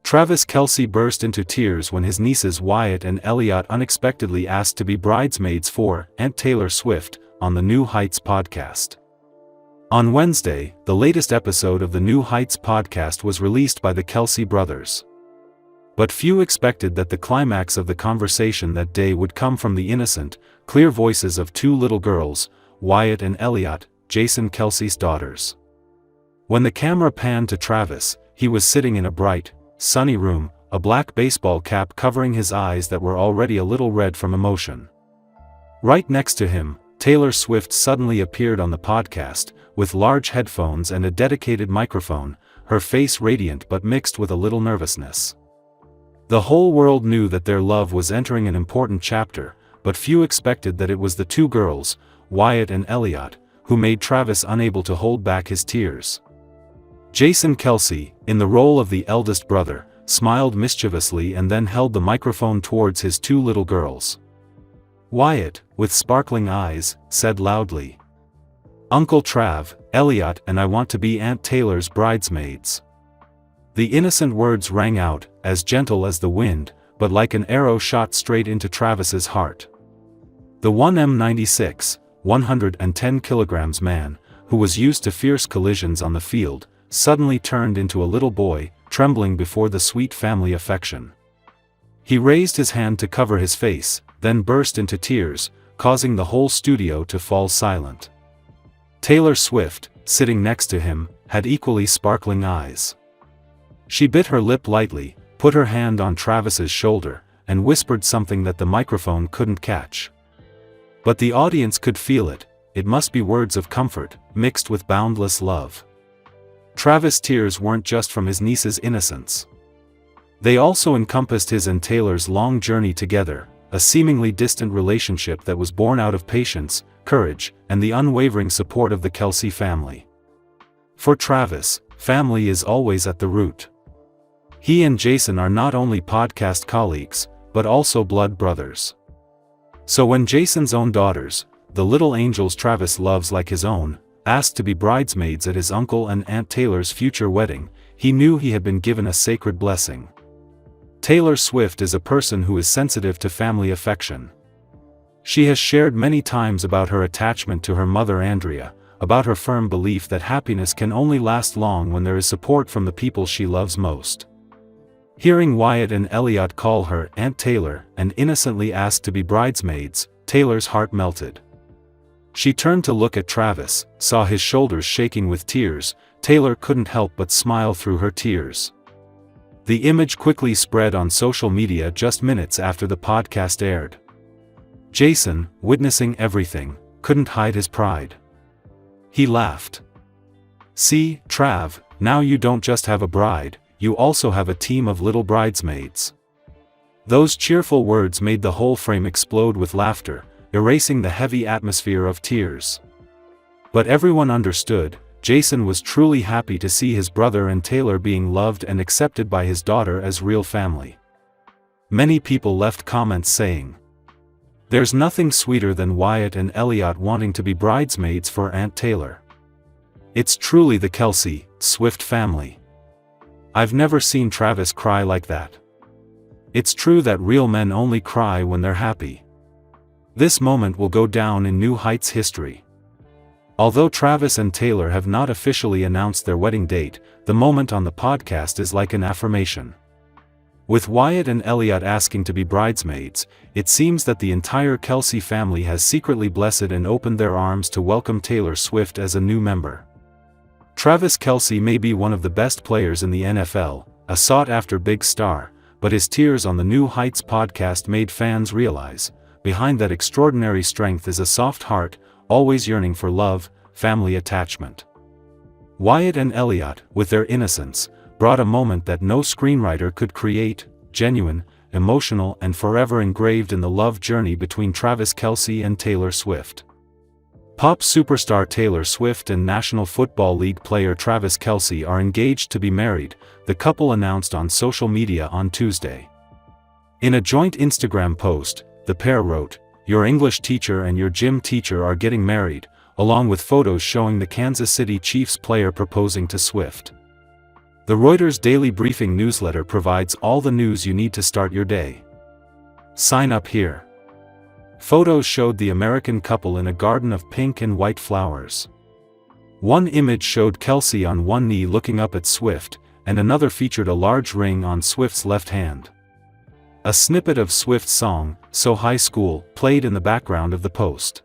Travis Kelce burst into tears when his nieces Wyatt and Elliott unexpectedly asked to be bridesmaids for Aunt Taylor Swift on the New Heights podcast. On Wednesday, the latest episode of the New Heights podcast was released by the Kelce brothers. But few expected that the climax of the conversation that day would come from the innocent, clear voices of two little girls, Wyatt and Elliott, Jason Kelce's daughters. When the camera panned to Travis, he was sitting in a bright, sunny room, a black baseball cap covering his eyes that were already a little red from emotion. Right next to him, Taylor Swift suddenly appeared on the podcast, with large headphones and a dedicated microphone, her face radiant but mixed with a little nervousness. The whole world knew that their love was entering an important chapter, but few expected that it was the two girls, Wyatt and Elliott, who made Travis unable to hold back his tears. Jason Kelce, in the role of the eldest brother, smiled mischievously and then held the microphone towards his two little girls. Wyatt, with sparkling eyes, said loudly, "Uncle Trav, Elliott and I want to be Aunt Taylor's bridesmaids." The innocent words rang out, as gentle as the wind, but like an arrow shot straight into Travis's heart. The 1m96, 110 kilograms man, who was used to fierce collisions on the field, suddenly turned into a little boy, trembling before the sweet family affection. He raised his hand to cover his face, then burst into tears, causing the whole studio to fall silent. Taylor Swift, sitting next to him, had equally sparkling eyes. She bit her lip lightly, put her hand on Travis's shoulder, and whispered something that the microphone couldn't catch. But the audience could feel it. It must be words of comfort, mixed with boundless love. Travis' tears weren't just from his niece's innocence. They also encompassed his and Taylor's long journey together, a seemingly distant relationship that was born out of patience, courage, and the unwavering support of the Kelce family. For Travis, family is always at the root. He and Jason are not only podcast colleagues, but also blood brothers. So when Jason's own daughters, the little angels Travis loves like his own, asked to be bridesmaids at his uncle and Aunt Taylor's future wedding, he knew he had been given a sacred blessing. Taylor Swift is a person who is sensitive to family affection. She has shared many times about her attachment to her mother Andrea, about her firm belief that happiness can only last long when there is support from the people she loves most. Hearing Wyatt and Elliott call her Aunt Taylor and innocently ask to be bridesmaids, Taylor's heart melted. She turned to look at Travis, saw his shoulders shaking with tears. Taylor couldn't help but smile through her tears. The image quickly spread on social media just minutes after the podcast aired. Jason, witnessing everything, couldn't hide his pride. He laughed. "See, Trav, now you don't just have a bride, you also have a team of little bridesmaids." Those cheerful words made the whole frame explode with laughter, erasing the heavy atmosphere of tears. But everyone understood, Jason was truly happy to see his brother and Taylor being loved and accepted by his daughter as real family. Many people left comments saying, "There's nothing sweeter than Wyatt and Elliott wanting to be bridesmaids for Aunt Taylor. It's truly the Kelce, Swift family. I've never seen Travis cry like that. It's true that real men only cry when they're happy." This moment will go down in New Heights history. Although Travis and Taylor have not officially announced their wedding date, the moment on the podcast is like an affirmation. With Wyatt and Elliott asking to be bridesmaids, it seems that the entire Kelce family has secretly blessed and opened their arms to welcome Taylor Swift as a new member. Travis Kelce may be one of the best players in the NFL, a sought-after big star, but his tears on the New Heights podcast made fans realize, behind that extraordinary strength is a soft heart, always yearning for love, family attachment. Wyatt and Elliott, with their innocence, brought a moment that no screenwriter could create, genuine, emotional and forever engraved in the love journey between Travis Kelce and Taylor Swift. Pop superstar Taylor Swift and National Football League player Travis Kelce are engaged to be married, the couple announced on social media on Tuesday. In a joint Instagram post, the pair wrote, "Your English teacher and your gym teacher are getting married," along with photos showing the Kansas City Chiefs player proposing to Swift. The Reuters Daily Briefing newsletter provides all the news you need to start your day. Sign up here. Photos showed the American couple in a garden of pink and white flowers. One image showed Kelce on one knee looking up at Swift, and another featured a large ring on Swift's left hand. A snippet of Swift's song, So High School, played in the background of the post.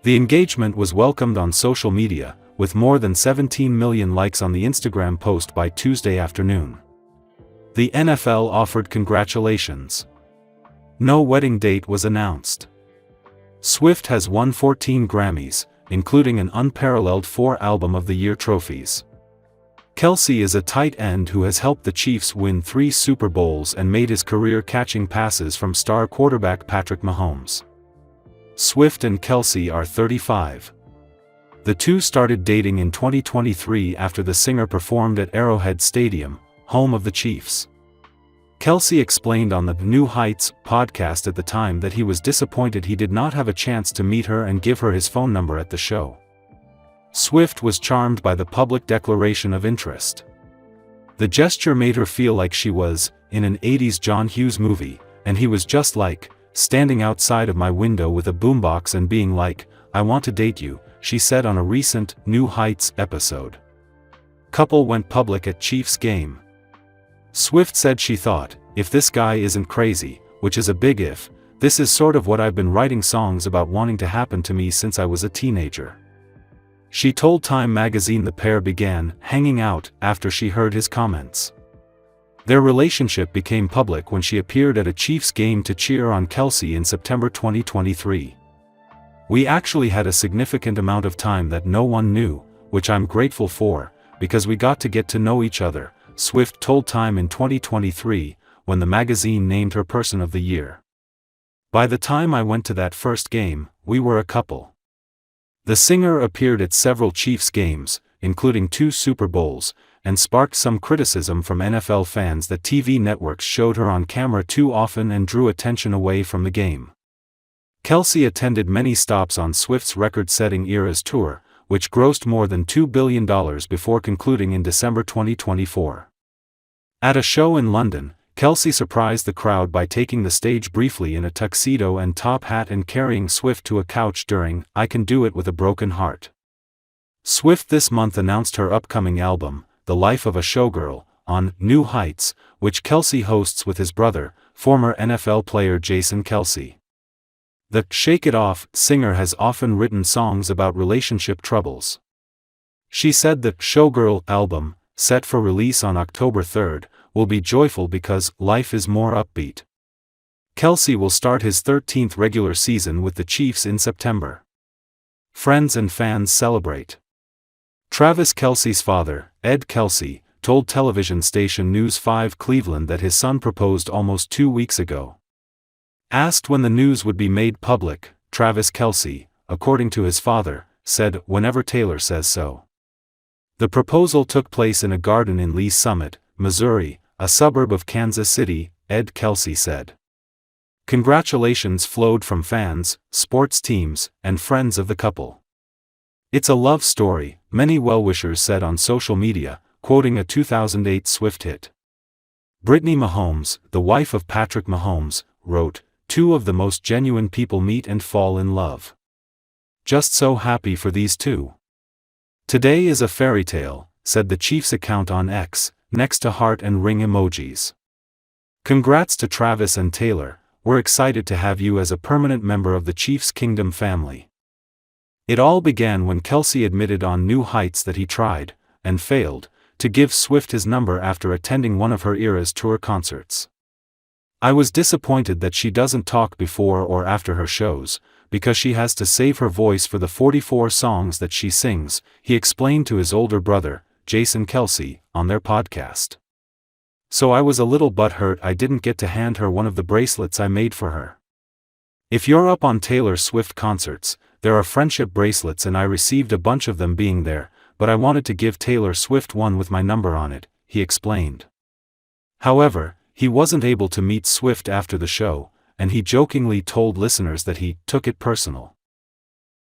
The engagement was welcomed on social media, with more than 17 million likes on the Instagram post by Tuesday afternoon. The NFL offered congratulations. No wedding date was announced. Swift has won 14 Grammys, including an unparalleled 4 Album of the Year trophies. Kelce is a tight end who has helped the Chiefs win 3 Super Bowls and made his career catching passes from star quarterback Patrick Mahomes. Swift and Kelce are 35. The two started dating in 2023 after the singer performed at Arrowhead Stadium, home of the Chiefs. Kelce explained on the New Heights podcast at the time that he was disappointed he did not have a chance to meet her and give her his phone number at the show. Swift was charmed by the public declaration of interest. The gesture made her feel like she was in an 80s John Hughes movie, and he was just like, standing outside of my window with a boombox and being like, "I want to date you," she said on a recent New Heights episode. Couple went public at Chiefs game. Swift said she thought, "If this guy isn't crazy, which is a big if, this is sort of what I've been writing songs about wanting to happen to me since I was a teenager." She told Time magazine the pair began hanging out after she heard his comments. Their relationship became public when she appeared at a Chiefs game to cheer on Kelce in September 2023. "We actually had a significant amount of time that no one knew, which I'm grateful for, because we got to get to know each other," Swift told Time in 2023, when the magazine named her Person of the Year. "By the time I went to that first game, we were a couple." The singer appeared at several Chiefs games, including 2 Super Bowls, and sparked some criticism from NFL fans that TV networks showed her on camera too often and drew attention away from the game. Kelce attended many stops on Swift's record-setting Eras tour, which grossed more than $2 billion before concluding in December 2024. At a show in London, Kelce surprised the crowd by taking the stage briefly in a tuxedo and top hat and carrying Swift to a couch during "I Can Do It With a Broken Heart." Swift this month announced her upcoming album, The Life of a Showgirl, on New Heights, which Kelce hosts with his brother, former NFL player Jason Kelce. The Shake It Off singer has often written songs about relationship troubles. She said the Showgirl album, set for release on October 3rd, will be joyful because life is more upbeat. Kelce will start his 13th regular season with the Chiefs in September. Friends and fans celebrate. Travis Kelce's father, Ed Kelce, told television station News 5 Cleveland that his son proposed almost 2 weeks ago. Asked when the news would be made public, Travis Kelce, according to his father, said, "Whenever Taylor says so." The proposal took place in a garden in Lee Summit, Missouri, a suburb of Kansas City, Ed Kelce said. Congratulations flowed from fans, sports teams, and friends of the couple. "It's a love story," many well-wishers said on social media, quoting a 2008 Swift hit. Brittany Mahomes, the wife of Patrick Mahomes, wrote, "Two of the most genuine people meet and fall in love. Just so happy for these two. Today is a fairy tale," said the Chiefs account on X, next to heart and ring emojis. "Congrats to Travis and Taylor, we're excited to have you as a permanent member of the Chiefs Kingdom family." It all began when Kelce admitted on New Heights that he tried, and failed, to give Swift his number after attending one of her Eras tour concerts. "I was disappointed that she doesn't talk before or after her shows, because she has to save her voice for the 44 songs that she sings," he explained to his older brother, Jason Kelce, on their podcast. "So I was a little butthurt I didn't get to hand her one of the bracelets I made for her. If you're up on Taylor Swift concerts, there are friendship bracelets and I received a bunch of them being there, but I wanted to give Taylor Swift one with my number on it," he explained. However, he wasn't able to meet Swift after the show, and he jokingly told listeners that he took it personal.